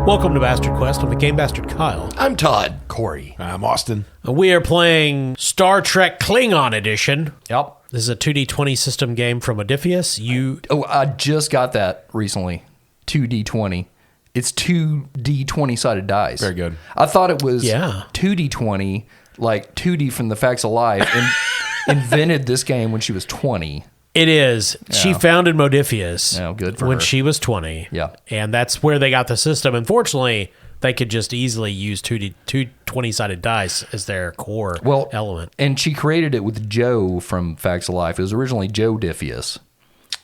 Welcome to Bastard Quest. I'm the Game Bastard Kyle. I'm Todd. Corey. I'm Austin. We are playing Star Trek Klingon Edition. Yep. This is a 2D20 system game from Odysseus. I just got that recently. 2D20. It's 2D20 sided dice. Very good. I thought it was 2D20, like 2D from the Facts of Life, and invented this game when she was 20. It is. Yeah. She founded Modiphius good for when her. she was 20. Yeah. And that's where they got the system. Unfortunately, they could just easily use 20-sided dice as their core element. And she created it with Joe from Facts of Life. It was originally Joe Diffius.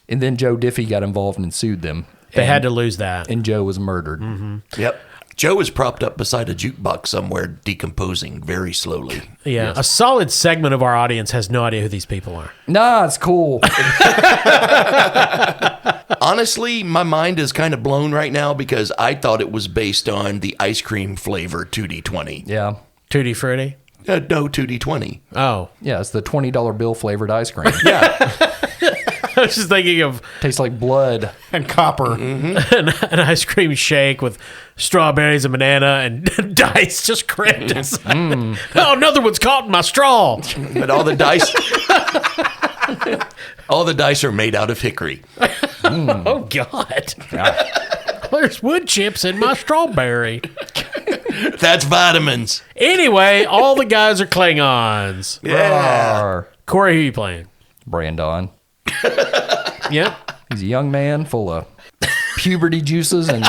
And then Joe Diffie got involved and sued them. They had to lose that. And Joe was murdered. Mm-hmm. Yep. Joe is propped up beside a jukebox somewhere, decomposing very slowly. Yeah, yes. A solid segment of our audience has no idea who these people are. Nah, it's cool. Honestly, my mind is kind of blown right now because I thought it was based on the ice cream flavor 2D20. Yeah. Tutti Frutti? No, 2D20. Oh. Yeah, it's the $20 bill flavored ice cream. Yeah. I was just thinking of... Tastes like blood. And copper. Mm-hmm. an ice cream shake with strawberries and banana and dice just crammed inside. Oh, another one's caught in my straw. But all the dice are made out of hickory. Oh, God. There's wood chips in my strawberry. That's vitamins. Anyway, all the guys are Klingons. Yeah. Rawr. Corey, who are you playing? Brandon. Yep. He's a young man full of puberty juices and...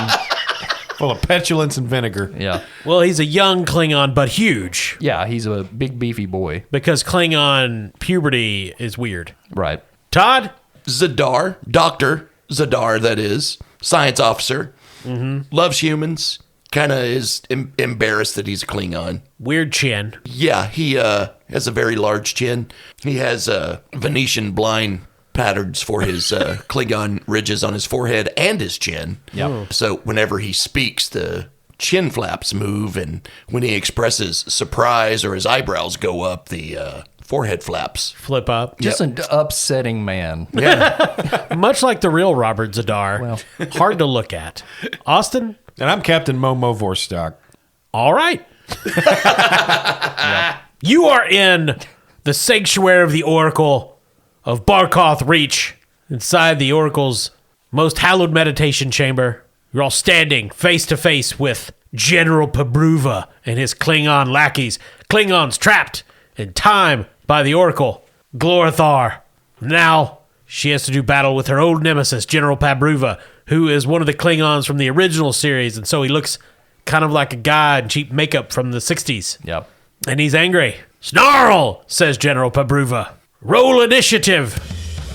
Full of petulance and vinegar. Yeah. Well, he's a young Klingon, but huge. Yeah, he's a big, beefy boy. Because Klingon puberty is weird. Right. Todd? Zadar. Dr. Zadar, that is. Science officer. Mm-hmm. Loves humans. Kind of is embarrassed that he's a Klingon. Weird chin. Yeah, he has a very large chin. He has Venetian blind patterns for his Klingon ridges on his forehead and his chin. Yep. So whenever he speaks, the chin flaps move, and when he expresses surprise or his eyebrows go up, the forehead flaps flip up. Just an upsetting man. Yeah. Much like the real Robert Zadar. Well. Hard to look at. Austin? And I'm Captain Momo Vorstock. All right. Yep. You are in the sanctuary of the Oracle of Barkoth Reach, inside the Oracle's most hallowed meditation chamber. You're all standing face to face with General Pabruva and his Klingon lackeys. Klingons trapped in time by the Oracle, Glorithar. Now she has to do battle with her old nemesis, General Pabruva, who is one of the Klingons from the original series, and so he looks kind of like a guy in cheap makeup from the 60s. Yep. And he's angry. Snarl, says General Pabruva. Roll initiative.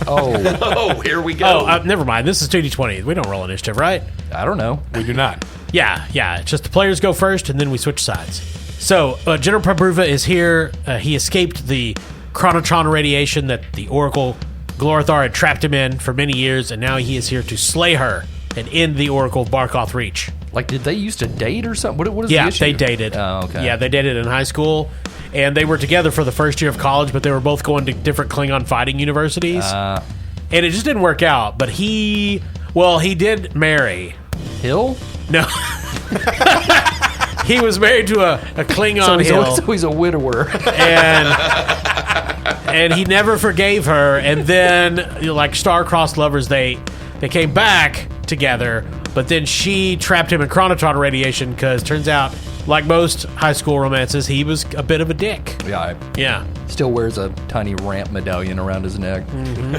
Oh. Oh, here we go. Oh, never mind. This is 2D20. We don't roll initiative, right? I don't know. We do not. Yeah. It's just the players go first, and then we switch sides. So, General Pabruva is here. He escaped the chronotron radiation that the Oracle Glorithar had trapped him in for many years, and now he is here to slay her and end the Oracle of Barkoth Reach. Like, did they used to date or something? What is the Yeah, issue? they dated. Oh, okay. Yeah, they dated in high school, and they were together for the first year of college, but they were both going to different Klingon fighting universities. And it just didn't work out, but he did marry. Hill? No. He was married to a Klingon Hill. So he's a widower. And he never forgave her, and then, like star-crossed lovers, they came back together, but then she trapped him in chronotron radiation because turns out, like most high school romances, he was a bit of a dick. Yeah. Yeah. Still wears a tiny ramp medallion around his neck. Mm-hmm.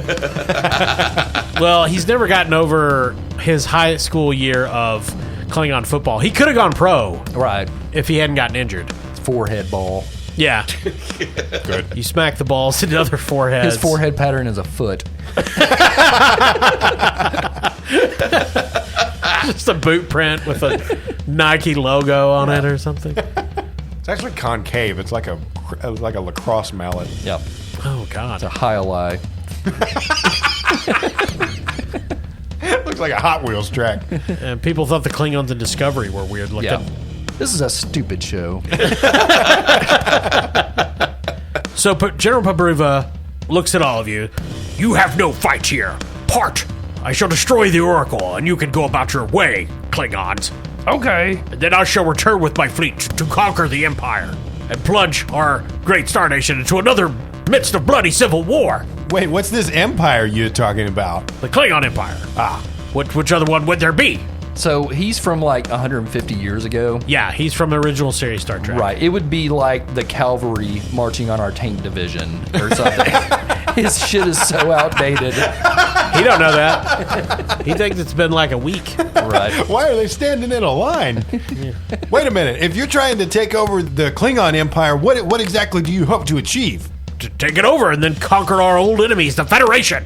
Well, he's never gotten over his high school year of Klingon football. He could have gone pro. Right. If he hadn't gotten injured. Forehead ball. Yeah. Good. You smack the balls into other foreheads. His forehead pattern is a foot. Just a boot print with a Nike logo on it or something. It's actually concave. It's like a lacrosse mallet. Yep. Oh, God. It's a high-lie. It looks like a Hot Wheels track. And people thought the Klingons in Discovery were weird looking. Yeah. This is a stupid show. So General Pabruva looks at all of you. You have no fight here. Part. I shall destroy the Oracle, and you can go about your way, Klingons. Okay. And then I shall return with my fleet to conquer the Empire and plunge our great star nation into another midst of bloody civil war. Wait, what's this empire you're talking about? The Klingon Empire. Ah, Which other one would there be? So he's from like 150 years ago. Yeah, he's from the original series Star Trek. Right. It would be like the cavalry marching on our tank division or something. His shit is so outdated. He don't know that. He thinks it's been like a week. Right. why are they standing in a line? Wait a minute. If you're trying to take over the Klingon Empire, what exactly do you hope to achieve? To take it over and then conquer our old enemies, the Federation.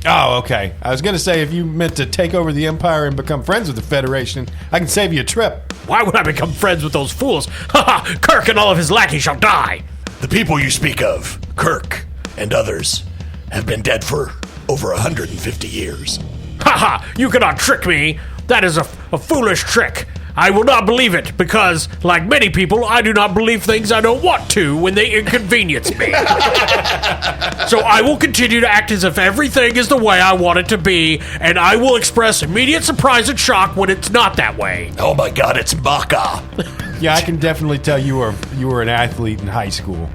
Oh, okay. I was going to say, if you meant to take over the Empire and become friends with the Federation, I can save you a trip. Why would I become friends with those fools? Ha ha! Kirk and all of his lackeys shall die. The people you speak of, Kirk and others, have been dead for over 150 years. Ha ha! You cannot trick me. That is a foolish trick. I will not believe it because, like many people, I do not believe things I don't want to when they inconvenience me. So I will continue to act as if everything is the way I want it to be, and I will express immediate surprise and shock when it's not that way. Oh my God, it's Baka. Yeah, I can definitely tell you were an athlete in high school.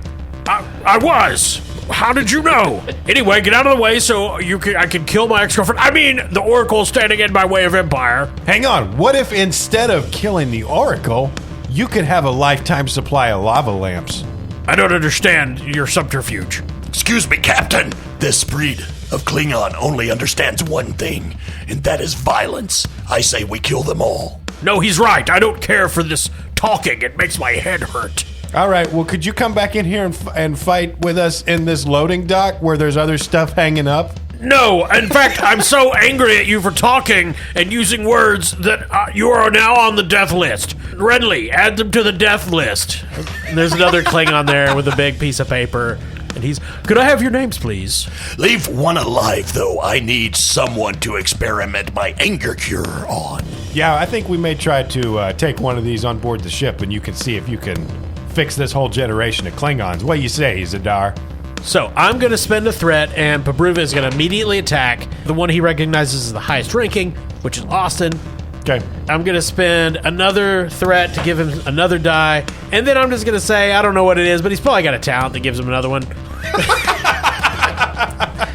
I was. How did you know? Anyway, get out of the way so I can kill my ex-girlfriend. I mean, the Oracle standing in my way of Empire. Hang on. What if instead of killing the Oracle, you could have a lifetime supply of lava lamps? I don't understand your subterfuge. Excuse me, Captain. This breed of Klingon only understands one thing, and that is violence. I say we kill them all. No, he's right. I don't care for this talking. It makes my head hurt. All right, well, could you come back in here and fight with us in this loading dock where there's other stuff hanging up? No, in fact, I'm so angry at you for talking and using words that you are now on the death list. Renly, add them to the death list. There's another Klingon there with a big piece of paper, and he's, could I have your names, please? Leave one alive, though. I need someone to experiment my anger cure on. Yeah, I think we may try to take one of these on board the ship, and you can see if you can fix this whole generation of Klingons. What do you say, Zadar? So I'm going to spend a threat, and Pabruva is going to immediately attack the one he recognizes as the highest ranking, which is Austin. Okay. I'm going to spend another threat to give him another die, and then I'm just going to say, I don't know what it is, but he's probably got a talent that gives him another one.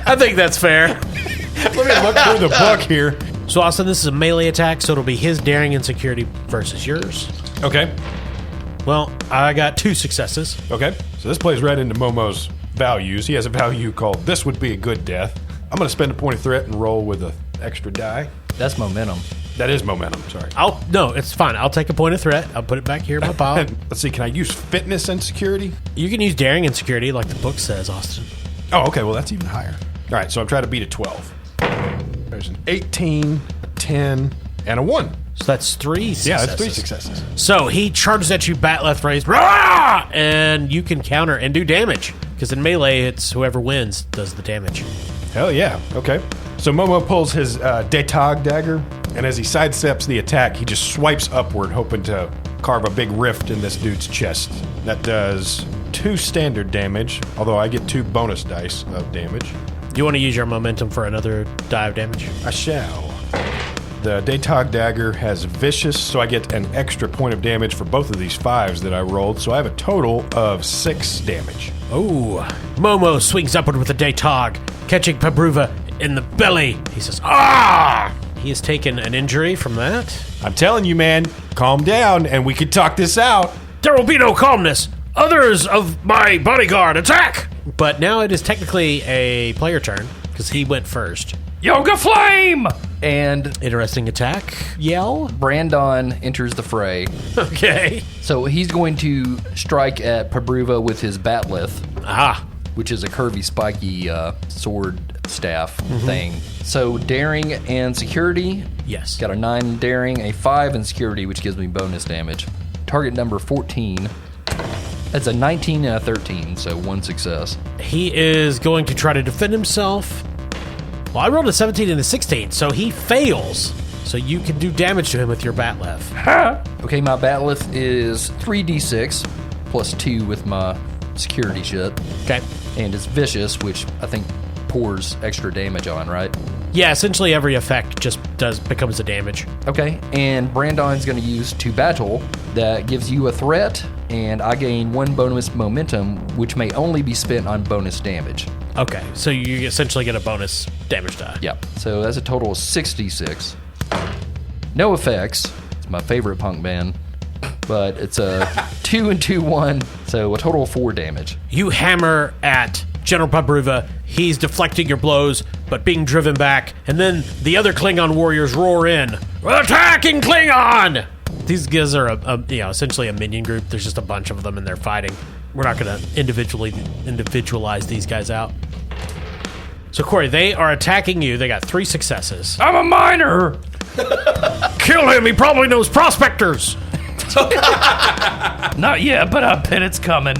I think that's fair. Let me look through the book here. So, Austin, this is a melee attack, so it'll be his daring and security versus yours. Okay. Well, I got 2 successes. Okay. So this plays right into Momo's values. He has a value called "This would be a good death." I'm going to spend a point of threat and roll with an extra die. That's momentum. That is momentum, sorry. No, it's fine. I'll take a point of threat. I'll put it back here in my pile. Let's see, can I use fitness and security? You can use daring and security like the book says, Austin. Oh, okay, well, that's even higher. All right, so I'm trying to beat a 12. There's an 18, a 10, and a 1. So that's 3 successes. Yeah, that's 3 successes. So he charges at you, bat left raised, rah! And you can counter and do damage. Because in melee, it's whoever wins does the damage. Hell yeah, okay. So Momo pulls his Detag dagger, and as he sidesteps the attack, he just swipes upward, hoping to carve a big rift in this dude's chest. That does 2 standard damage, although I get 2 bonus dice of damage. Do you want to use your momentum for another die of damage? I shall. The Detag dagger has vicious, so I get an extra point of damage for both of these 5s that I rolled, so I have a total of 6 damage. Oh, Momo swings upward with a Detag, catching Pabruva in the belly. He says, "Ah!" He has taken an injury from that. I'm telling you, man, calm down, and we can talk this out. There will be no calmness. Others of my bodyguard, attack! But now it is technically a player turn, because he went first. Yoga Flame! And Interesting attack. Yell. Brandon enters the fray. Okay. So he's going to strike at Pabruva with his batleth, Ah. which is a curvy, spiky sword staff thing. So daring and security. Yes. Got a 9 in daring, a 5 in security, which gives me bonus damage. Target number 14. That's a 19 and a 13, so 1 success. He is going to try to defend himself. Well, I rolled a 17 and a 16, so he fails. So you can do damage to him with your batleth. Okay, my batleth is 3d6 plus 2 with my security shit. Okay. And it's vicious, which I think pours extra damage on, right? Yeah, essentially every effect just becomes a damage. Okay, and Brandon's going to use To Battle. That gives you a threat, and I gain 1 bonus momentum, which may only be spent on bonus damage. Okay, so you essentially get a bonus damage die. Yep, so that's a total of 66. No effects. It's my favorite punk band. But it's a 2 and 2, 1, so a total of 4 damage. You hammer at General Pabruva. He's deflecting your blows, but being driven back. And then the other Klingon warriors roar in. Attacking Klingon! These guys are essentially a minion group. There's just a bunch of them, and they're fighting. We're not going to individualize these guys out. So, Corey, they are attacking you. They got 3 successes. I'm a miner. Kill him. He probably knows prospectors. Not yet, but I bet it's coming.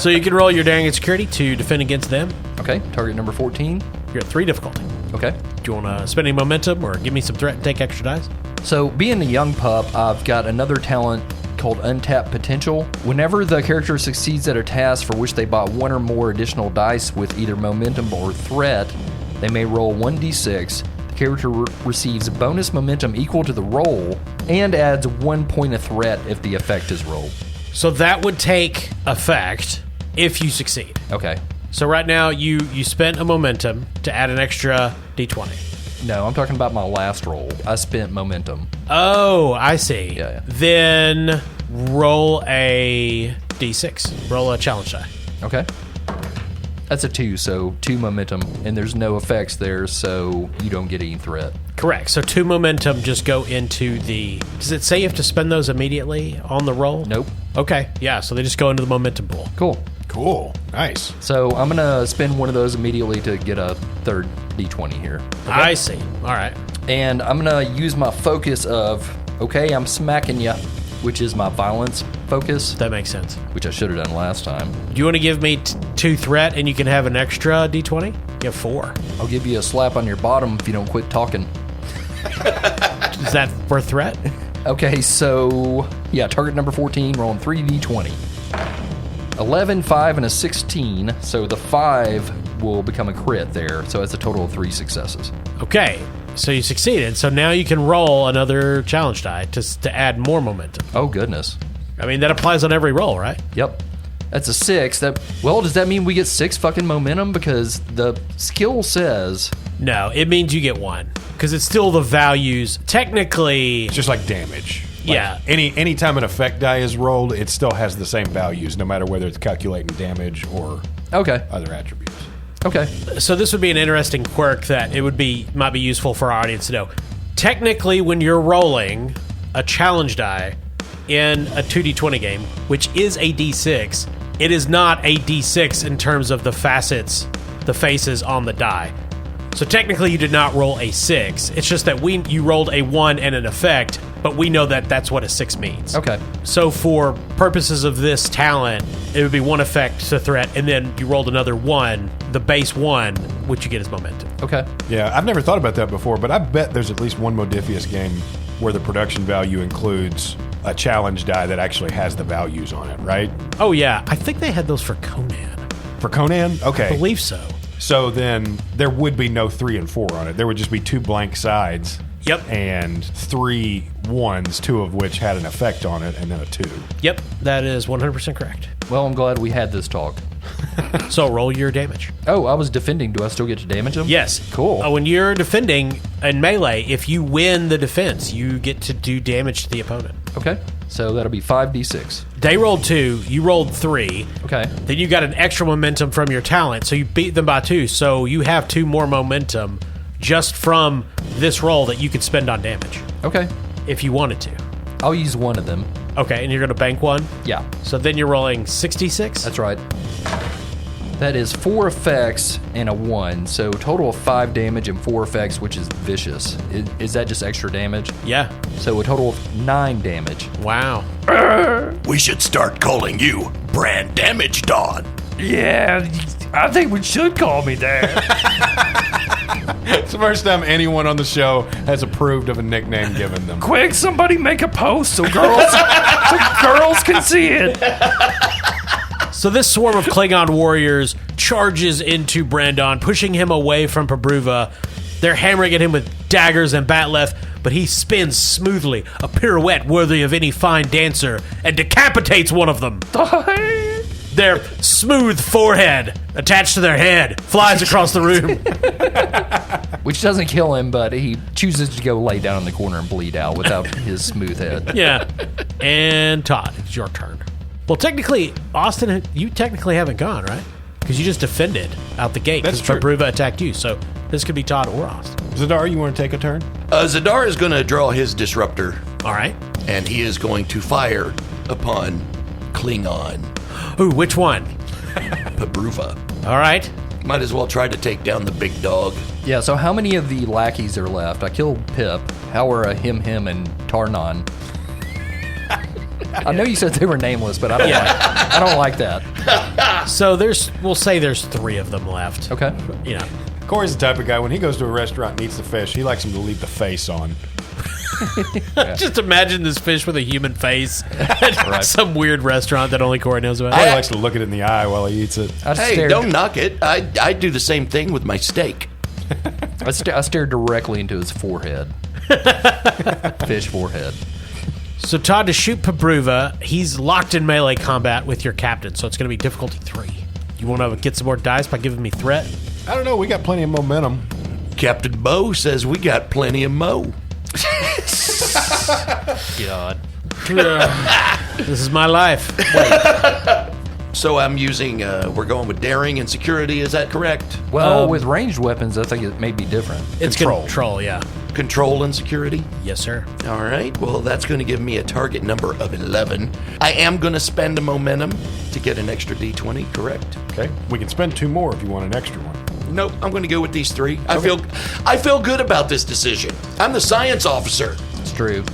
So you can roll your daring and security to defend against them. Okay, target number 14. You're at 3 difficulty. Okay. Do you want to spend any momentum or give me some threat and take extra dice? So, being a young pup, I've got another talent called Untapped Potential. Whenever the character succeeds at a task for which they bought 1 or more additional dice with either momentum or threat, they may roll 1d6. The character receives bonus momentum equal to the roll and adds 1 point of threat if the effect is rolled. So that would take effect if you succeed. Okay. So right now you spent a momentum to add an extra d20. No, I'm talking about my last roll. I spent momentum. Oh, I see. Yeah. Then roll a d6. Roll a challenge die. Okay. That's a 2, so 2 momentum, and there's no effects there, so you don't get any threat. Correct. So 2 momentum just go into the... Does it say you have to spend those immediately on the roll? Nope. Okay. Yeah, so they just go into the momentum pool. Cool. Cool. Nice. So I'm going to spend one of those immediately to get a third d20 here. Okay? I see. All right. And I'm going to use my focus of, okay, I'm smacking you, which is my violence focus, That makes sense. which I should have done last time. Do you want to give me 2 threat and you can have an extra d20? You have 4. I'll give you a slap on your bottom if you don't quit talking. Is that for threat? Okay, so, yeah, target number 14, rolling 3d20. 11, 5, and a 16, so the 5 will become a crit there, so it's a total of 3 successes. Okay. So you succeeded. So now you can roll another challenge die to add more momentum. Oh, goodness. I mean, that applies on every roll, right? Yep. That's a 6. Does that mean we get 6 fucking momentum? Because the skill says... No, it means you get 1. Because it's still the values. Technically... It's just like damage. Like Yeah. Any time an effect die is rolled, it still has the same values, no matter whether it's calculating damage or Okay. other attributes. Okay. So this would be an interesting quirk that might be useful for our audience to know. Technically, when you're rolling a challenge die in a 2d20 game, which is a d6, it is not a d6 in terms of the facets, the faces on the die. So technically, you did not roll a 6. It's just that you rolled a 1 and an effect, but we know that that's what a 6 means. Okay. So for purposes of this talent, it would be 1 effect to threat, and then you rolled another 1, the base 1, which you get as momentum. Okay. Yeah, I've never thought about that before, but I bet there's at least one Modifius game where the production value includes a challenge die that actually has the values on it, right? Oh, yeah. I think they had those for Conan. For Conan? Okay. I believe so. So then there would be no 3 and 4 on it. There would just be 2 blank sides. Yep. And 3 ones, 2 of which had an effect on it, and then a 2. Yep, that is 100% correct. Well, I'm glad we had this talk. So roll your damage. Oh, I was defending. Do I still get to damage him? Yes. Cool. When you're defending in melee, if you win the defense, you get to do damage to the opponent. Okay. So that'll be 5d6. They rolled 2, you rolled 3. Okay. Then you got an extra momentum from your talent, so you beat them by 2. So you have 2 more momentum just from this roll that you could spend on damage Okay. if you wanted to. I'll use one of them. Okay, and you're going to bank 1? Yeah. So then you're rolling 66? That's right. That is 4 effects and a 1, so total of 5 damage and 4 effects, which is vicious. Is that just extra damage? Yeah. So a total of 9 damage. Wow. We should start calling you Brand Damage Dawn. Yeah, I think we should call me that. It's the first time anyone on the show has approved of a nickname given them. Quick, somebody make a post so girls can see it. So this swarm of Klingon warriors charges into Brandon, pushing him away from Pabruva. They're hammering at him with daggers and batleth, but he spins smoothly, a pirouette worthy of any fine dancer, and decapitates one of them. Their smooth forehead, attached to their head, flies across the room. Which doesn't kill him, but he chooses to go lay down in the corner and bleed out without his smooth head. Yeah. And Todd, it's your turn. Well, technically, Austin, you technically haven't gone, right? Because you just defended out the gate. That's true. Pabruva attacked you, so this could be Todd or Austin. Zadar, you want to take a turn? Zadar is going to draw his disruptor, All right. and he is going to fire upon Klingon Ooh, which one? Pabruva. All right. Might as well try to take down the big dog. Yeah, so how many of the lackeys are left? I killed Pip. How are him, and Tarnon? I know you said they were nameless, but I don't like that. So we'll say there's 3 of them left. Okay. You know. Corey's the type of guy, when he goes to a restaurant and eats the fish, he likes him to leave the face on. Just imagine this fish with a human face at some weird restaurant that only Corey knows about. Corey likes to look it in the eye while he eats it. Hey, don't knock it. I do the same thing with my steak. I stared directly into his forehead. Fish forehead. So Todd, to shoot Pabruva, he's locked in melee combat with your captain, so it's going to be difficulty 3. You want to get some more dice by giving me threat? I don't know. We got plenty of momentum. Captain Bo says we got plenty of mo. God. This is my life. So I'm using, we're going with daring and security, is that correct? Well, with ranged weapons, I think it may be different. It's control, yeah. Control and security? Yes, sir. All right, well, that's going to give me a target number of 11. I am going to spend a momentum to get an extra D20, correct? Okay. We can spend 2 more if you want an extra one. Nope, I'm going to go with these 3. I feel good about this decision. I'm the science officer. It's true.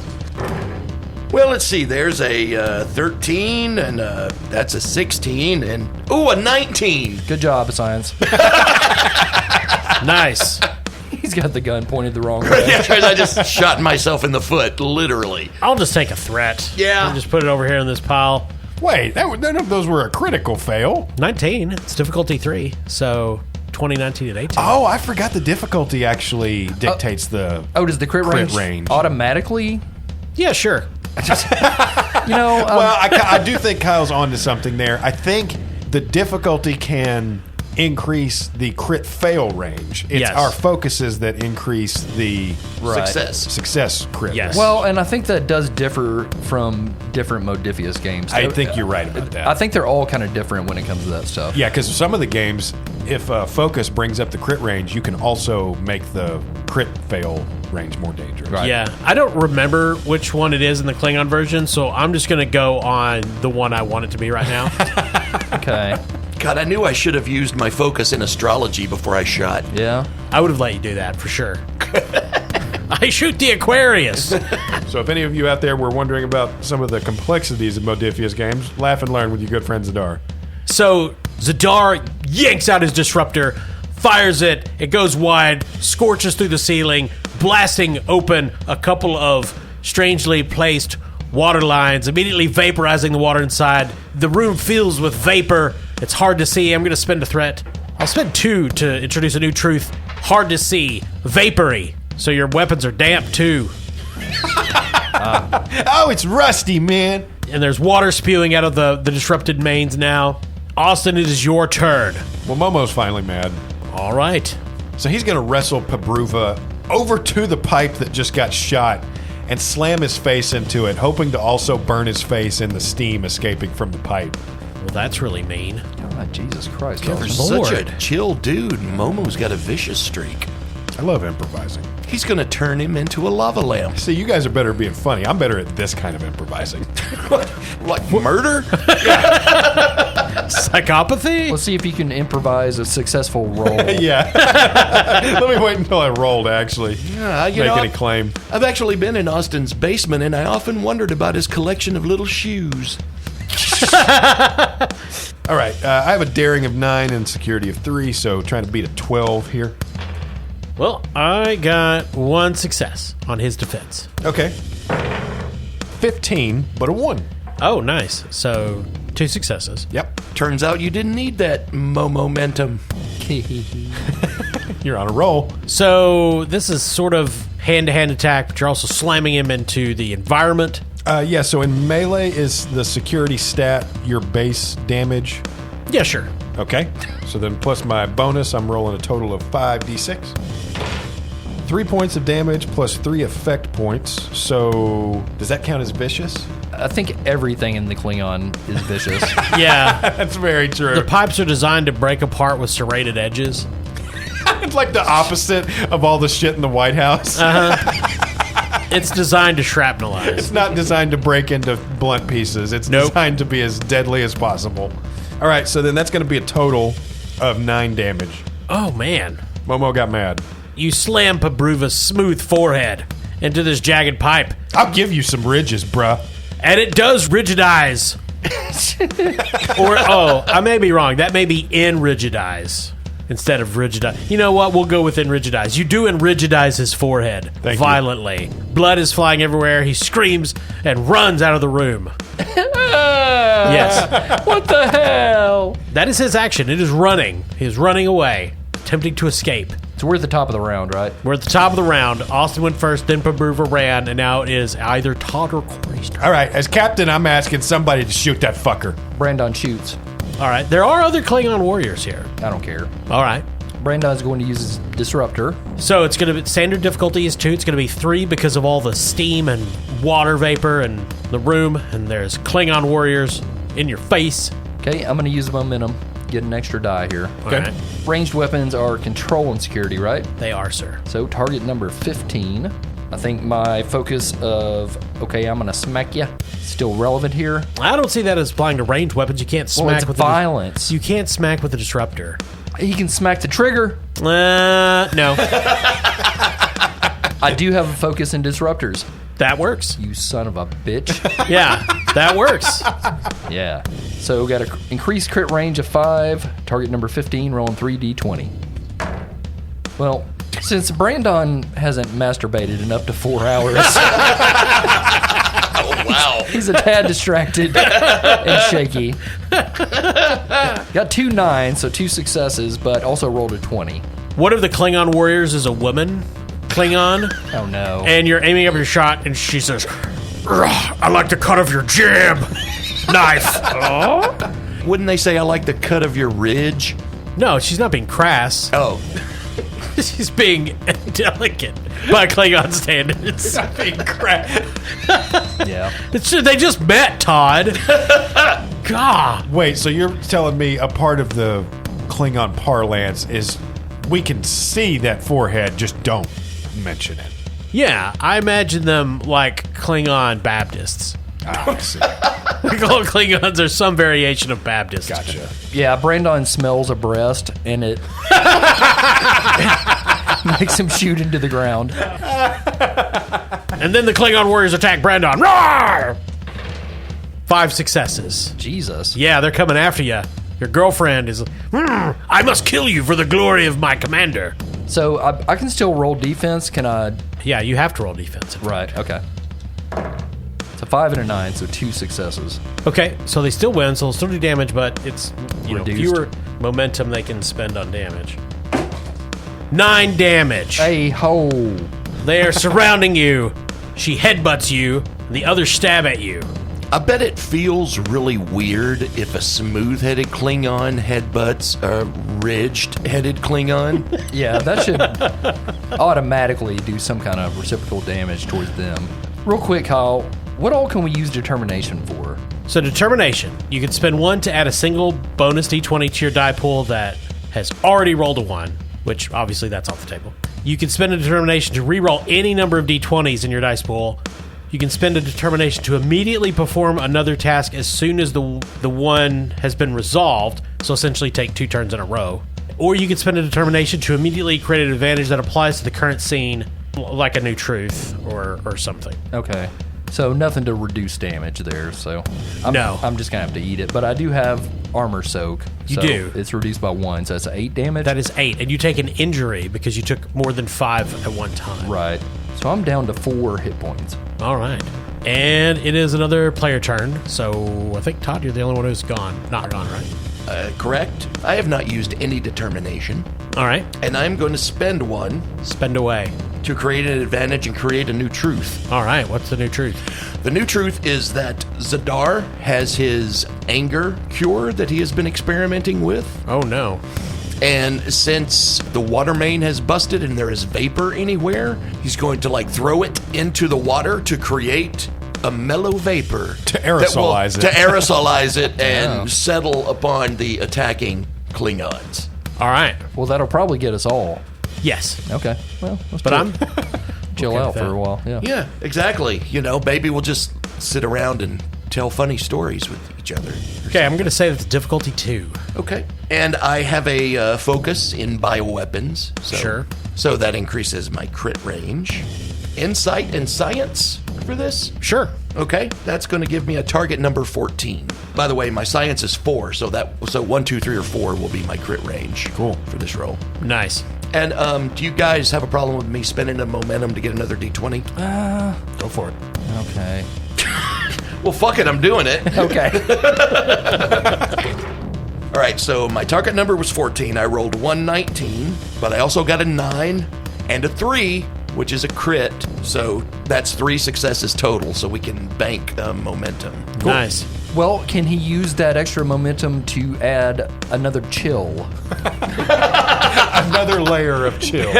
Well, let's see. There's a 13, and that's a 16, and a 19. Good job, Science. Nice. He's got the gun pointed the wrong way. Yeah, because I just shot myself in the foot, literally. I'll just take a threat. Yeah. I'll just put it over here in this pile. Wait, none of those were a critical fail. 19. It's difficulty 3. So 20, 19, and 18. Oh, I forgot the difficulty actually dictates the... Oh, does the crit range automatically? Yeah, sure. Well, I do think Kyle's onto something there. I think the difficulty can increase the crit fail range. It's our focuses that increase the success crit. Yes. Well, and I think that does differ from different Modifius games. I think you're right about that. I think they're all kind of different when it comes to that stuff. Yeah, because some of the games, if focus brings up the crit range, you can also make the crit fail range more dangerous. Right. Yeah. I don't remember which one it is in the Klingon version, so I'm just going to go on the one I want it to be right now. Okay. God, I knew I should have used my focus in astrology before I shot. Yeah. I would have let you do that for sure. I shoot the Aquarius. So if any of you out there were wondering about some of the complexities of Modifius games, laugh and learn with your good friend Zadar. So Zadar yanks out his disruptor, fires it, it goes wide, scorches through the ceiling, blasting open a couple of strangely placed water lines, immediately vaporizing the water inside. The room fills with vapor. It's hard to see. I'm going to spend a threat. I'll spend 2 to introduce a new truth. Hard to see. Vapory. So your weapons are damp too. Oh, it's rusty, man. And there's water spewing out of the disrupted mains now. Austin, it is your turn. Well, Momo's finally mad. All right. So he's going to wrestle Pabruva over to the pipe that just got shot and slam his face into it, hoping to also burn his face in the steam escaping from the pipe. Well, that's really mean. Oh, Jesus Christ. You're Lord. such a chill dude. Momo's got a vicious streak. I love improvising. He's going to turn him into a lava lamp. See, you guys are better at being funny. I'm better at this kind of improvising. Like murder? Psychopathy? Let's see if you can improvise a successful roll. Yeah. Let me wait until I roll to actually make any claim. I've actually been in Austin's basement, and I often wondered about his collection of little shoes. All right. I have a daring of 9 and security of 3, so trying to beat a 12 here. Well, I got 1 success on his defense. Okay. 15, but a 1. Oh, nice. So 2 successes. Yep. Turns out you didn't need that momentum. You're on a roll. So this is sort of hand-to-hand attack, but you're also slamming him into the environment. Yeah, so in melee is the security stat your base damage. Yeah, sure. Okay. So then plus my bonus, I'm rolling a total of 5d6. 3 points of damage plus 3 effect points. So does that count as vicious? I think everything in the Klingon is vicious. Yeah. That's very true. The pipes are designed to break apart with serrated edges. It's like the opposite of all the shit in the White House. It's designed to shrapnelize. It's not designed to break into blunt pieces. It's Nope. designed to be as deadly as possible. All right, so then that's going to be a total of 9 damage. Oh, man. Momo got mad. You slam Pabruva's smooth forehead into this jagged pipe, I'll give you some ridges, bruh. and it does rigidize. I may be wrong. That may be enrigidize instead of rigidize. You know what? We'll go with enrigidize. You do enrigidize his forehead Thank you. violently. Blood is flying everywhere. He screams and runs out of the room. Yes. What the hell? That is his action. It is running. He is running away, attempting to escape. So we're at the top of the round, right? We're at the top of the round. Austin went first, then Pabruva ran, and now it is either Todd or Corey's turn. All right, as captain, I'm asking somebody to shoot that fucker. Brandon shoots. All right. There are other Klingon warriors here. I don't care. All right. Brandon's going to use his disruptor. So it's going to be standard difficulty is 2. It's going to be 3 because of all the steam and water vapor and the room, and there's Klingon warriors in your face. Okay, I'm going to use the momentum. Get an extra die here. All right. Ranged weapons are control and security, right? They are, sir. So target number 15. I think my focus of, okay, I'm going to smack you, still relevant here. I don't see that as applying to ranged weapons. You can't smack Well, it's with violence. You can't smack with a disruptor. He can smack the trigger. No. I do have a focus in disruptors. That works. You son of a bitch. Yeah, that works. Yeah. So got an increased crit range of 5. Target number 15, rolling 3d20. Well, since Brandon hasn't masturbated in up to 4 hours, Oh, wow. he's a tad distracted and shaky. Got 2 9s, so 2 successes, but also rolled a 20. One of the Klingon warriors is a woman Klingon, Oh no. and you're aiming up your shot, and she says, "I like the cut of your jib knife." Wouldn't they say I like the cut of your ridge? No, she's not being crass. Oh, She's being delicate by Klingon standards. Yeah. They just met, Todd. God. Wait, so you're telling me a part of the Klingon parlance is we can see that forehead, just don't mention it. Yeah, I imagine them like Klingon Baptists. I see. Like all Klingons are some variation of Baptist. Gotcha. Yeah, Brandon smells a breast, and it makes him shoot into the ground. And then the Klingon warriors attack Brandon. Roar! 5 successes. Jesus. Yeah, they're coming after you. Your girlfriend is, I must kill you for the glory of my commander. So I can still roll defense. Can I? Yeah, you have to roll defense. Right. Okay. It's a 5 and a 9, so 2 successes. Okay, so they still win, so they'll still do damage, but it's Reduced. fewer momentum they can spend on damage. 9 damage. Hey ho! They are surrounding you. She headbutts you, and the others stab at you. I bet it feels really weird if a smooth-headed Klingon headbutts a ridged-headed Klingon. Yeah, that should automatically do some kind of reciprocal damage towards them. Real quick, Kyle, what all can we use determination for? So determination, you can spend 1 to add a single bonus d20 to your die pool that has already rolled a 1, which obviously that's off the table. You can spend a determination to reroll any number of d20s in your dice pool. You can spend a determination to immediately perform another task as soon as the one has been resolved, so essentially take 2 turns in a row. Or you can spend a determination to immediately create an advantage that applies to the current scene, like a new truth or something. Okay. So nothing to reduce damage there, so No. I'm just gonna have to eat it. But I do have armor soak. You so do. It's reduced by 1, so that's 8 damage. That is 8, and you take an injury because you took more than 5 at one time. right. So I'm down to 4 hit points. All right. And it is another player turn. So I think, Todd, you're the only one who's not gone, right? Correct. I have not used any determination. All right. And I'm going to spend one Spend away. to create an advantage and create a new truth. All right. What's the new truth? The new truth is that Zadar has his anger cure that he has been experimenting with. Oh, no. And since the water main has busted and there is vapor anywhere, he's going to throw it into the water to create a mellow vapor To aerosolize it. To aerosolize it and settle upon the attacking Klingons. All right. Well, that'll probably get us all. Yes. Okay. Well, let's But I'm chill okay out with for that. a while. Yeah. Yeah, exactly. Maybe we'll just sit around and tell funny stories with each other. okay. I'm going to say that's difficulty 2. Okay. And I have a focus in bioweapons. So, Sure. So that increases my crit range. Insight and science for this? Sure. Okay. That's going to give me a target number 14. By the way, my science is 4, so 1, 2, 3, or 4 will be my crit range. Cool. For this roll. Nice. And do you guys have a problem with me spending a momentum to get another D20? Go for it. Okay. Well, fuck it, I'm doing it. Okay. All right, so my target number was 14. I rolled 119, but I also got a 9 and a 3, which is a crit. So that's 3 successes total, so we can bank momentum. Nice. Well, can he use that extra momentum to add another chill? Another layer of chill.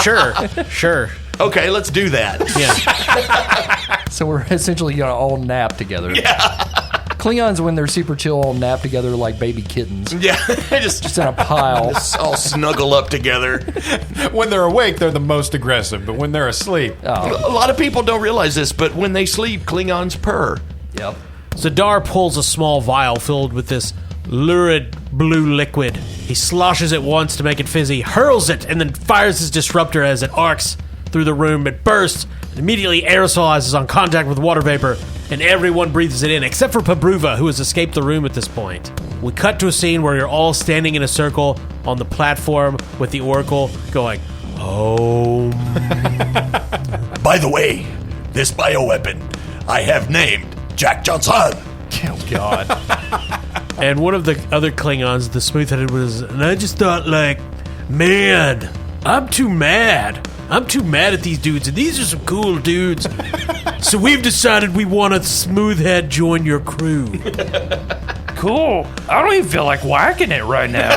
Sure. Okay, let's do that. Yeah. So we're essentially gonna all nap together. Yeah. Klingons, when they're super chill, all nap together like baby kittens. Yeah, Just in a pile. all snuggle up together. When they're awake, they're the most aggressive, but when they're asleep, Oh, A lot of people don't realize this, but when they sleep, Klingons purr. yep. Zadar pulls a small vial filled with this lurid blue liquid. He sloshes it once to make it fizzy, hurls it, and then fires his disruptor as it arcs through the room. It bursts, and immediately aerosolizes on contact with water vapor, and everyone breathes it in, except for Pabruva, who has escaped the room at this point. We cut to a scene where you're all standing in a circle on the platform with the Oracle going, "Oh." By the way, this bioweapon I have named Jack Johnson. Oh, God. And one of the other Klingons, the smooth-headed, was, and I just thought, man, I'm too mad. I'm too mad at these dudes, and these are some cool dudes. So we've decided we want a smoothhead join your crew. Cool. I don't even feel like whacking it right now.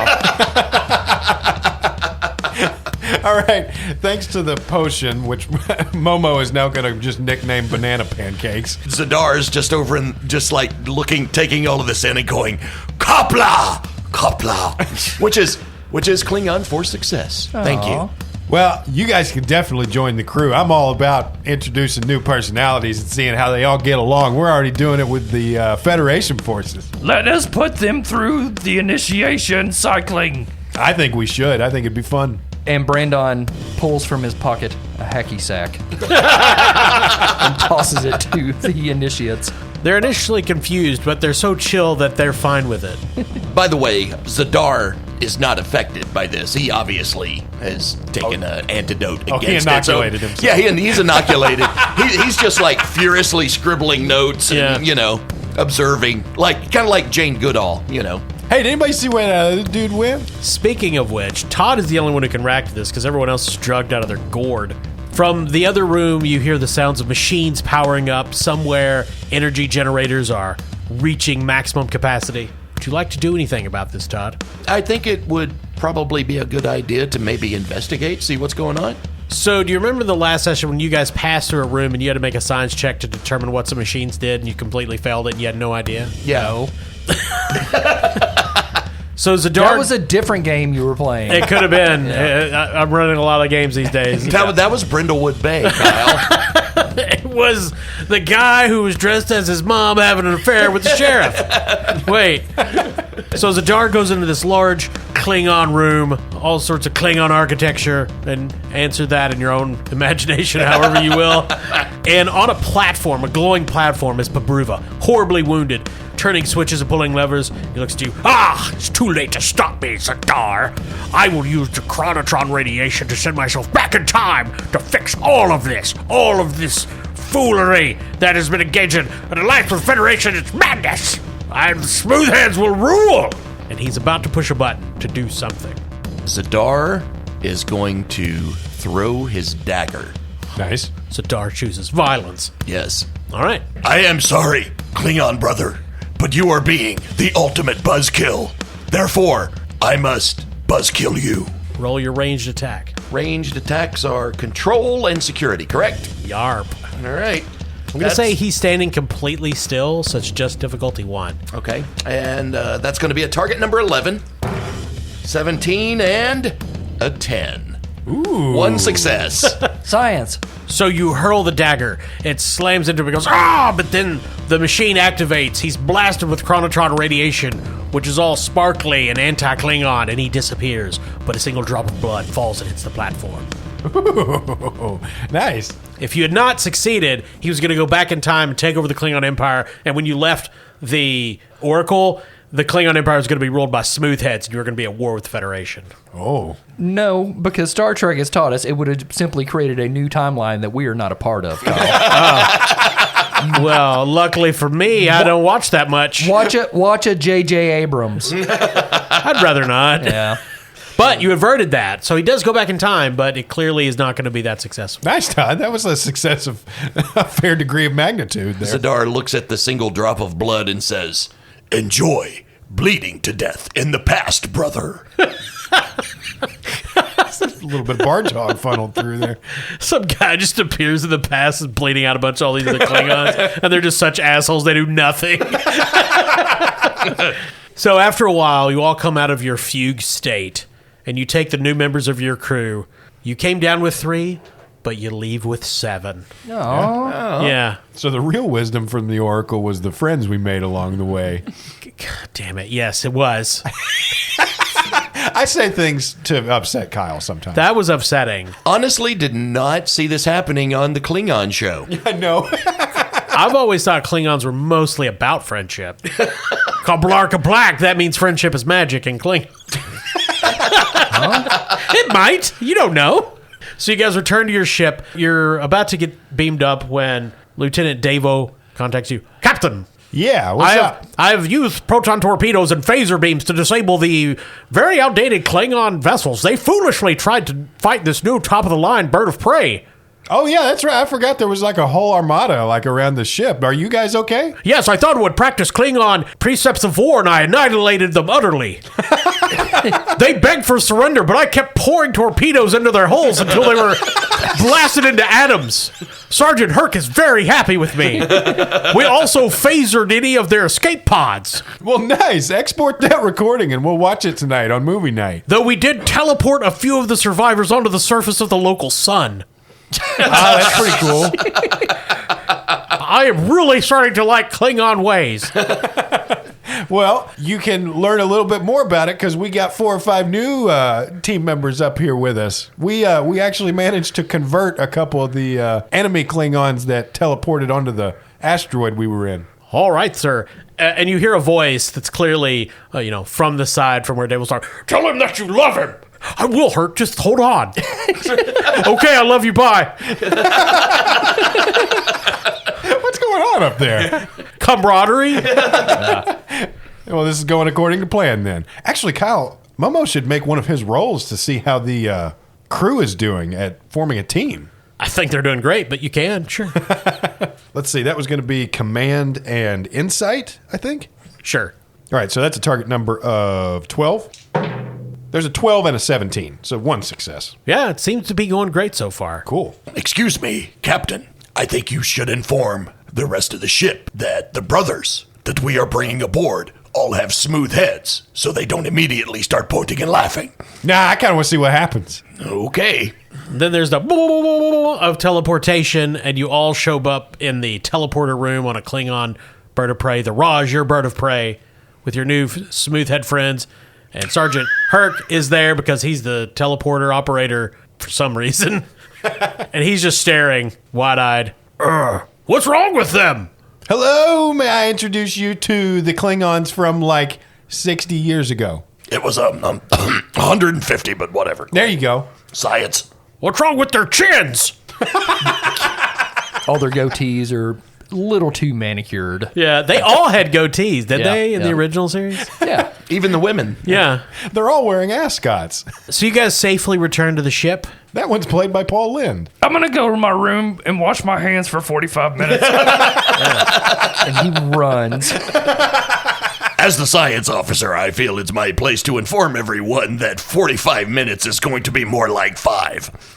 all right. Thanks to the potion, which Momo is now going to just nickname banana pancakes. Zadar's just over and just looking, taking all of this in and going, Kopla! Kopla! which is Klingon for success. Thank you. Well, you guys can definitely join the crew. I'm all about introducing new personalities and seeing how they all get along. We're already doing it with the Federation forces. Let us put them through the initiation cycling. I think we should. I think it'd be fun. And Brandon pulls from his pocket a hacky sack and tosses it to the initiates. They're initially confused, but they're so chill that they're fine with it. By the way, Zadar is not affected by this. He obviously has taken an antidote against he it. inoculated himself. Yeah, he's inoculated. He's just furiously scribbling notes and, observing. Kind of like Jane Goodall, Hey, did anybody see when the dude went? Speaking of which, Todd is the only one who can react to this because everyone else is drugged out of their gourd. From the other room, you hear the sounds of machines powering up. Somewhere, energy generators are reaching maximum capacity. Would you like to do anything about this, Todd? I think it would probably be a good idea to maybe investigate, see what's going on. So, do you remember the last session when you guys passed through a room and you had to make a science check to determine what some machines did and you completely failed it and you had no idea? Yeah. No. So, Zadar... That was a different game you were playing. It could have been. I'm running a lot of games these days. That was Brindlewood Bay, Kyle. It was the guy who was dressed as his mom having an affair with the sheriff. Wait. So Zadar goes into this large Klingon room, all sorts of Klingon architecture, and answer that in your own imagination, however you will. And on a platform, a glowing platform, is Pabruva, horribly wounded, turning switches and pulling levers. He looks at you. It's too late to stop me, Zadar. I will use the chronotron radiation to send myself back in time to fix all of this foolery that has been engaged in the life of the Federation is madness. And the Smoothheads will rule. And he's about to push a button to do something. Zadar is going to throw his dagger. Nice. Zadar chooses violence. Yes. All right. I am sorry, Klingon brother, but you are being the ultimate buzzkill. Therefore, I must buzzkill you. Roll your ranged attack. Ranged attacks are control and security, correct? Yarp. All right. I'm going to say he's standing completely still, so it's just difficulty 1. Okay. And that's going to be a target number 11. 17 and a 10. Ooh. 1 success. Science. So you hurl the dagger. It slams into him and goes, ah! But then the machine activates. He's blasted with chronotron radiation, which is all sparkly and anti-Klingon, and he disappears. But a single drop of blood falls and hits the platform. Ooh, nice. If you had not succeeded, he was going to go back in time and take over the Klingon Empire. And when you left the Oracle, the Klingon Empire was going to be ruled by Smoothheads, and you were going to be at war with the Federation. Oh. No, because Star Trek has taught us it would have simply created a new timeline that we are not a part of, Kyle. Well, luckily for me, I don't watch that much. Watch a J.J. Abrams. I'd rather not. Yeah. But you averted that, so he does go back in time, but it clearly is not going to be that successful. Nice, Todd. That was a success of a fair degree of magnitude there. Zadar looks at the single drop of blood and says, Enjoy bleeding to death in the past, brother. A little bit of barge hog funneled through there. Some guy just appears in the past and bleeding out a bunch of all these other Klingons, and they're just such assholes, they do nothing. So after a while, you all come out of your fugue state, and you take the new members of your crew. You came down with 3, but you leave with 7. Yeah. So the real wisdom from the Oracle was the friends we made along the way. God damn it. Yes, it was. I say things to upset Kyle sometimes. That was upsetting. honestly, did not see this happening on the Klingon show. I know. I've always thought Klingons were mostly about friendship. Kablarka Black, that means friendship is magic in Klingon. It might. You don't know. So you guys return to your ship. You're about to get beamed up when Lieutenant Davo contacts you. Captain, Yeah, what's up? I have used proton torpedoes and phaser beams to disable the very outdated Klingon vessels. They foolishly tried to fight this new top-of-the-line bird of prey. Oh, yeah, that's right. I forgot there was like a whole armada like around the ship. Are you guys okay? Yes, I thought it would practice Klingon precepts of war, and I annihilated them utterly. They begged for surrender, but I kept pouring torpedoes into their hulls until they were blasted into atoms. Sergeant Herc is very happy with me. We also phasered any of their escape pods. Well, nice. Export that recording and we'll watch it tonight on movie night. Though we did teleport a few of the survivors onto the surface of the local sun. That's pretty cool. I am really starting to like Klingon ways. Well, you can learn a little bit more about it because we got 4 or 5 new team members up here with us. We actually managed to convert a couple of the enemy Klingons that teleported onto the asteroid we were in. All right, sir. And you hear a voice that's clearly, from the side from where Dave will start. Tell him that you love him. I will, Hurt. Just hold on. Okay, I love you. Bye. What's going on up there? Camaraderie. Well, this is going according to plan then. Actually, Kyle, Momo should make one of his rolls to see how the crew is doing at forming a team. I think they're doing great, but you can, sure. Let's see, that was going to be command and insight, I think. Sure. All right, so that's a target number of 12. There's a 12 and a 17, so 1 success. Yeah, it seems to be going great so far. Cool. Excuse me, Captain. I think you should inform the rest of the ship that the brothers that we are bringing aboard all have smooth heads, so they don't immediately start pointing and laughing. Nah, I kind of want to see what happens. Okay. Then there's the of teleportation, and you all show up in the teleporter room on a Klingon bird of prey, the Raj, your bird of prey, with your new smoothhead friends. And Sergeant Herc is there because he's the teleporter operator for some reason. And he's just staring, wide-eyed. What's wrong with them? Hello, may I introduce you to the Klingons from like 60 years ago? It was 150, but whatever. There you go. Science. What's wrong with their chins? All their goatees are a little too manicured. Yeah, they all had goatees, didn't Yeah, they, in the yeah. original series? Yeah. Even the women. Yeah. They're all wearing ascots. So you guys safely return to the ship? That one's played by Paul Lind. I'm going to go to my room and wash my hands for 45 minutes. And he runs. As the science officer, I feel it's my place to inform everyone that 45 minutes is going to be more like 5.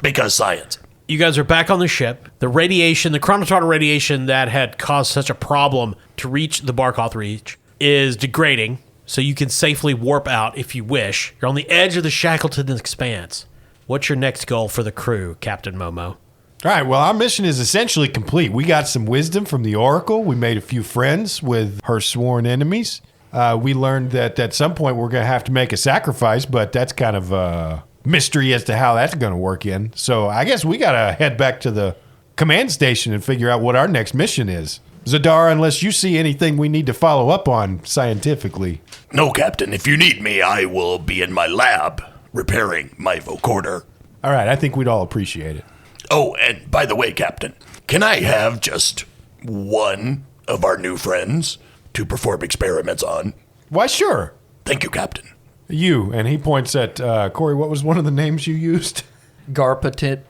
Because science. You guys are back on the ship. The radiation, the chronotar radiation that had caused such a problem to reach the Barkoth Reach is degrading, so you can safely warp out if you wish. You're on the edge of the Shackleton Expanse. What's your next goal for the crew, Captain Momo? All right, well, our mission is essentially complete. We got some wisdom from the Oracle. We made a few friends with her sworn enemies. We learned that at some point we're going to have to make a sacrifice, but that's kind of a mystery as to how that's going to work in. So I guess we got to head back to the command station and figure out what our next mission is. Zadar, unless you see anything we need to follow up on scientifically. No, Captain, if you need me, I will be in my lab repairing my vocorder. All right, I think we'd all appreciate it. Oh, and by the way, Captain, can I have just one of our new friends to perform experiments on? Why, sure. Thank you, Captain. You, and he points at, Corey, what was one of the names you used? Garpatit.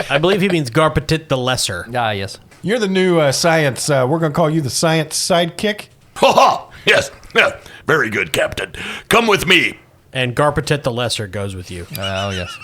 I believe he means Garpatit the Lesser. Ah, yes. You're the new science, we're going to call you the science sidekick. Ha ha! Yes, yeah, very good, Captain. Come with me. And Garpatit the Lesser goes with you. Oh, yes.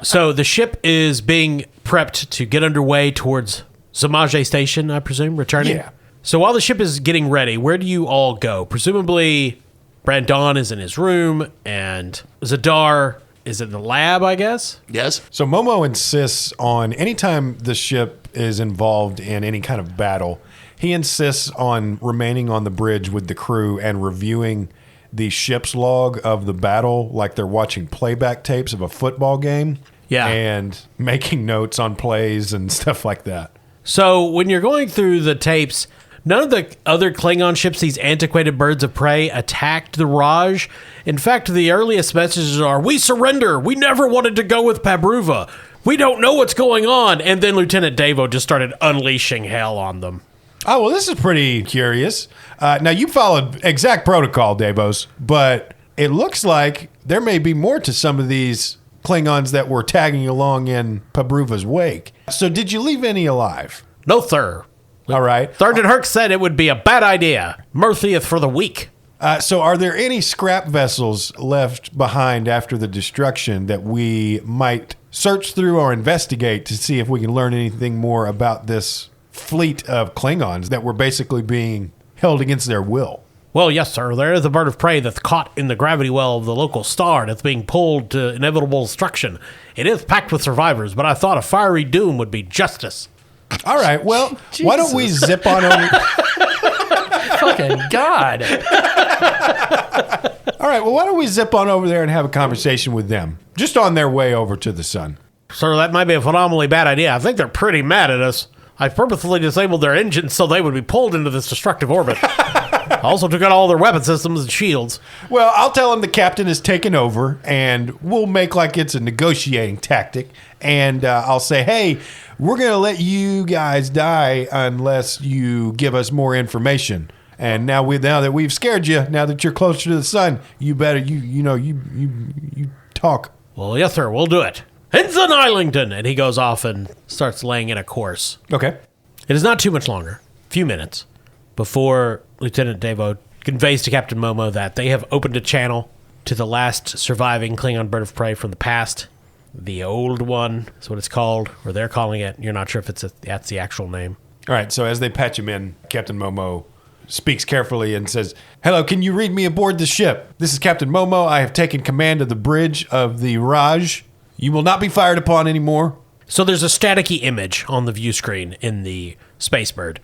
So the ship is being prepped to get underway towards Zamage Station, I presume, returning? Yeah. So while the ship is getting ready, where do you all go? Presumably, Brandon is in his room, and Zadar is in the lab, I guess? Yes? So Momo insists on anytime the ship is involved in any kind of battle, he insists on remaining on the bridge with the crew and reviewing the ship's log of the battle like they're watching playback tapes of a football game. Yeah. And making notes on plays and stuff like that. So when you're going through the tapes, none of the other Klingon ships, these antiquated birds of prey, attacked the Raj. In fact, the earliest messages are, "We surrender. We never wanted to go with Pabruva. We don't know what's going on." And then Lieutenant Davo just started unleashing hell on them. Oh, well, this is pretty curious. Now, you followed exact protocol, Davos, but it looks like there may be more to some of these Klingons that were tagging along in Pabruva's wake. So did you leave any alive? No, sir. All right. Sergeant Herc said it would be a bad idea. Merthieth for the weak. So are there any scrap vessels left behind after the destruction that we might search through or investigate to see if we can learn anything more about this fleet of Klingons that were basically being held against their will? Well, yes, sir. There is a bird of prey that's caught in the gravity well of the local star that's being pulled to inevitable destruction. It is packed with survivors, but I thought a fiery doom would be justice. All right, well, why don't we zip on over? Fucking God. All right, well, why don't we zip on over there and have a conversation with them, just on their way over to the sun? Sir, that might be a phenomenally bad idea. I think they're pretty mad at us. I purposely disabled their engines so they would be pulled into this destructive orbit. I also took out all their weapon systems and shields. Well, I'll tell them the captain has taken over, and we'll make like it's a negotiating tactic. And I'll say, hey, we're going to let you guys die unless you give us more information. And now that we've scared you, now that you're closer to the sun, you better you talk. Well, yes, sir, we'll do it. Ensign Islington! And he goes off and starts laying in a course. Okay. It is not too much longer, a few minutes, before Lieutenant Davo conveys to Captain Momo that they have opened a channel to the last surviving Klingon bird of prey from the past. The old one is what it's called, or they're calling it. You're not sure if that's the actual name. All right, so as they patch him in, Captain Momo speaks carefully and says, hello, can you read me aboard the ship? This is Captain Momo. I have taken command of the bridge of the Raj. You will not be fired upon anymore. So there's a staticky image on the view screen in the Spacebird,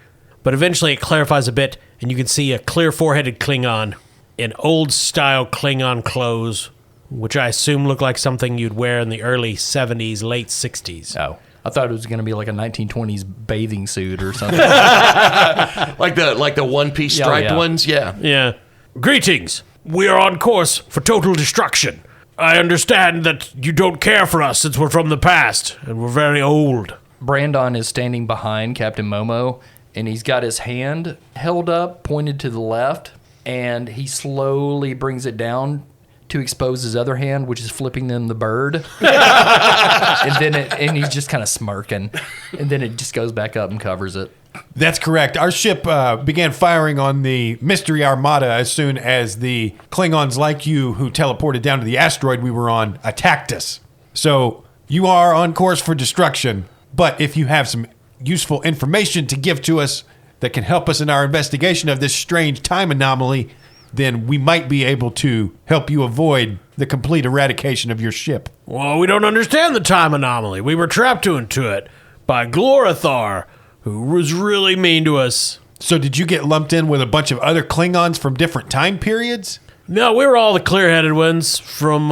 but eventually it clarifies a bit, and you can see a clear four-headed Klingon in old-style Klingon clothes, which I assume look like something you'd wear in the early 70s, late 60s. Oh. I thought it was going to be like a 1920s bathing suit or something. Like the one-piece striped yeah. ones? Yeah. Yeah. Greetings. We are on course for total destruction. I understand that you don't care for us since we're from the past and we're very old. Brandon is standing behind Captain Momo, and he's got his hand held up, pointed to the left, and he slowly brings it down to expose his other hand, which is flipping them the bird. and he's just kind of smirking, and then it just goes back up and covers it. That's correct. Our ship began firing on the Mystery Armada as soon as the Klingons like you who teleported down to the asteroid we were on attacked us. So you are on course for destruction, but if you have some useful information to give to us that can help us in our investigation of this strange time anomaly, then we might be able to help you avoid the complete eradication of your ship. Well, we don't understand the time anomaly. We were trapped into it by Glorithar, who was really mean to us. So did you get lumped in with a bunch of other Klingons from different time periods? No, we were all the clear-headed ones from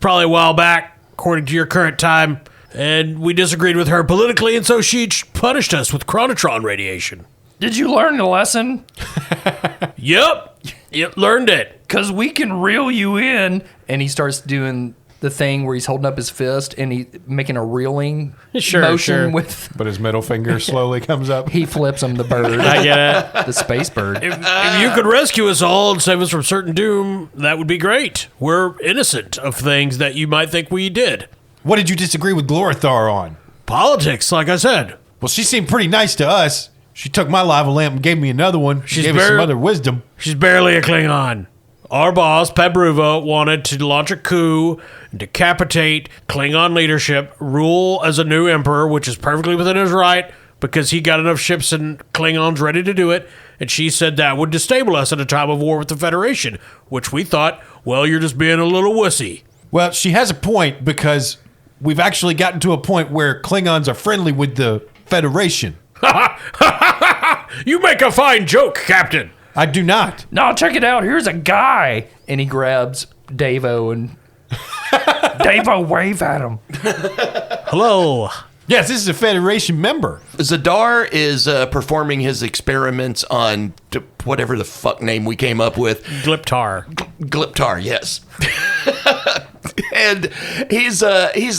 probably a while back, according to your current time. And we disagreed with her politically, and so she punished us with chronotron radiation. Did you learn the lesson? Yep, learned it. Because we can reel you in. And he starts doing the thing where he's holding up his fist and he making a reeling Sure, motion sure. with. But his middle finger slowly comes up. He flips him the bird. I get it. The space bird. If you could rescue us all and save us from certain doom, that would be great. We're innocent of things that you might think we did. What did you disagree with Glorithar on? Politics, like I said. Well, she seemed pretty nice to us. She took my lava lamp and gave me another one. She She's gave us some very- other wisdom. She's barely a Klingon. Our boss, Pebruva, wanted to launch a coup, decapitate Klingon leadership, rule as a new emperor, which is perfectly within his right because he got enough ships and Klingons ready to do it. And she said that would destabilize us at a time of war with the Federation, which we thought, well, you're just being a little wussy. Well, she has a point because we've actually gotten to a point where Klingons are friendly with the Federation. You make a fine joke, Captain. I do not. No, check it out. Here's a guy. And he grabs Davo and Davo, wave at him. Hello. Yes, this is a Federation member. Zadar is performing his experiments on whatever the fuck name we came up with. Gliptar. Gliptar, yes. And he's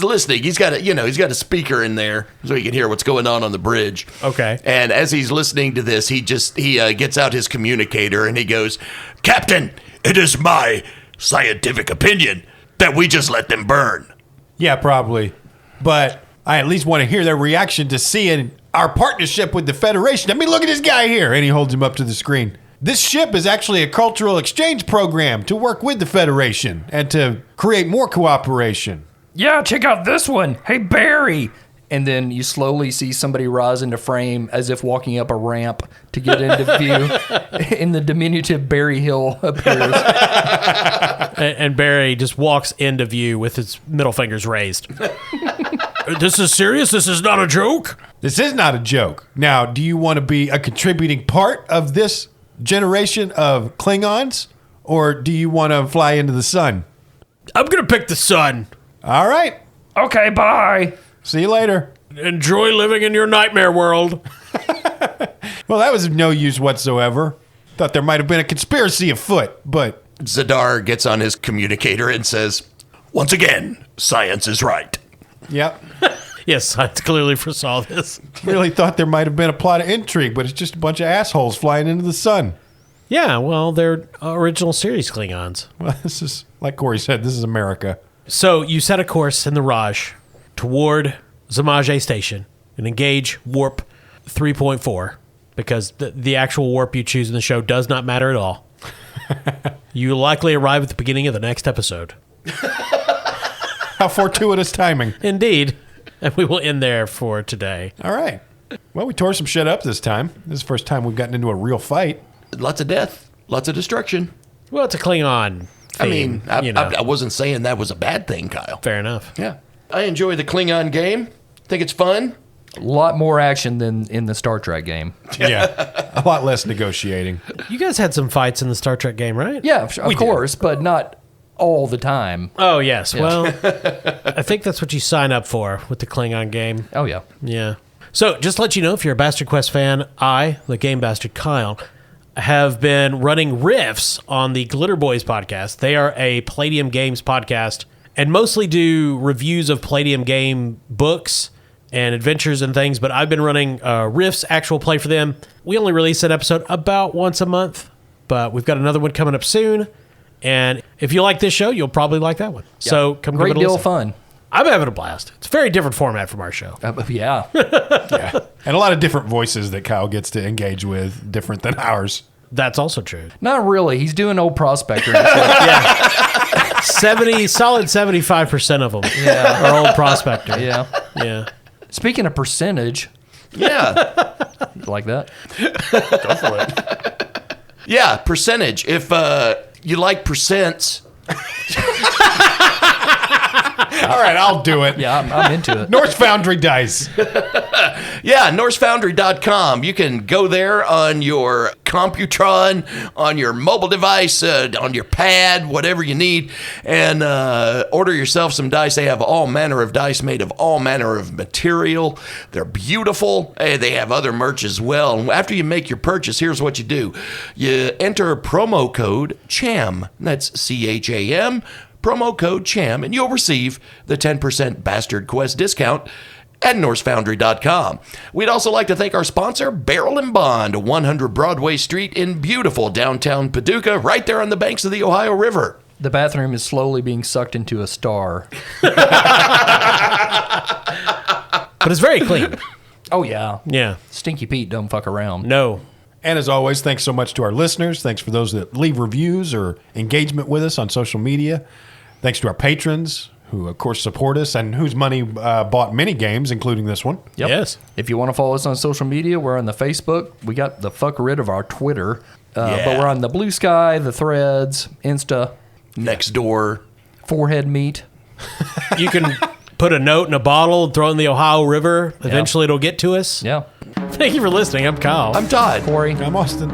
listening. He's got a speaker in there so he can hear what's going on the bridge. Okay. And as he's listening to this, he gets out his communicator and he goes, Captain, it is my scientific opinion that we just let them burn. Yeah, probably. But I at least want to hear their reaction to seeing our partnership with the Federation. I mean, look at this guy here. And he holds him up to the screen. This ship is actually a cultural exchange program to work with the Federation and to create more cooperation. Yeah, check out this one. Hey, Barry. and then you slowly see somebody rise into frame as if walking up a ramp to get into view. And the diminutive Barry Hill appears. And Barry just walks into view with his middle fingers raised. This is serious? This is not a joke? This is not a joke. Now, do you want to be a contributing part of this generation of Klingons, or do you want to fly into the sun? I'm going to pick the sun. All right. Okay, bye. See you later. Enjoy living in your nightmare world. Well, that was of no use whatsoever. Thought there might have been a conspiracy afoot, but... Zadar gets on his communicator and says, Once again, science is right. Yep. Yes, I clearly foresaw this. Really thought there might have been a plot of intrigue, but it's just a bunch of assholes flying into the sun. Yeah, well, they're original series Klingons. Well, this is, like Corey said, this is America. So you set a course in the Raj toward Zamaj Station and engage warp 3.4 because the actual warp you choose in the show does not matter at all. You likely arrive at the beginning of the next episode. How fortuitous timing. Indeed. And we will end there for today. All right. Well, we tore some shit up this time. This is the first time we've gotten into a real fight. lots of death, lots of destruction. Well, it's a Klingon theme, I wasn't saying that was a bad thing, Kyle. Fair enough. Yeah. I enjoy the Klingon game. Think it's fun. A lot more action than in the Star Trek game. Yeah. A lot less negotiating. You guys had some fights in the Star Trek game, right? Yeah, of course, but not all the time. Oh, yes. Well, I think that's what you sign up for with the Klingon game. Oh, yeah. Yeah. So, just to let you know, if you're a Bastard Quest fan, I, the Game Bastard Kyle, have been running riffs on the Glitter Boys podcast. They are a Palladium Games podcast and mostly do reviews of Palladium game books and adventures and things, but I've been running riffs, actual play for them. We only release an episode about once a month, but we've got another one coming up soon. And if you like this show, you'll probably like that one. So come Great give it a deal listen. of fun. I'm having a blast. It's a very different format from our show. Yeah. And a lot of different voices that Kyle gets to engage with, different than ours. That's also true. Not really. He's doing old prospector. And shit. 75% of them are old prospector. Yeah. Yeah. Speaking of percentage, Yeah. you like that? Go for it. Yeah, percentage. If you like percents, All right, I'll do it. Yeah, I'm into it. Norse Foundry Dice. yeah, NorseFoundry.com. You can go there on your Computron, on your mobile device, on your pad, whatever you need, and order yourself some dice. They have all manner of dice made of all manner of material. They're beautiful. They have other merch as well. And after you make your purchase, here's what you do. You enter promo code CHAM. That's CHAM. Promo code CHAM, and you'll receive the 10% Bastard Quest discount at NorseFoundry.com. We'd also like to thank our sponsor, Barrel and Bond, 100 Broadway Street in beautiful downtown Paducah, right there on the banks of the Ohio River. The bathroom is slowly being sucked into a star. But it's very clean. Oh, yeah. Yeah. Stinky Pete don't fuck around. No. And as always, thanks so much to our listeners. Thanks for those that leave reviews or engagement with us on social media. Thanks to our patrons, who, of course, support us and whose money bought many games, including this one. Yep. Yes. If you want to follow us on social media, we're on the Facebook. We got the fuck rid of our Twitter. But we're on the Blue Sky, the Threads, Insta, Next door. Forehead Meat. You can put a note in a bottle, throw it in the Ohio River. Eventually it'll get to us. Yeah. Thank you for listening. I'm Kyle. I'm Todd. Corey. I'm Austin.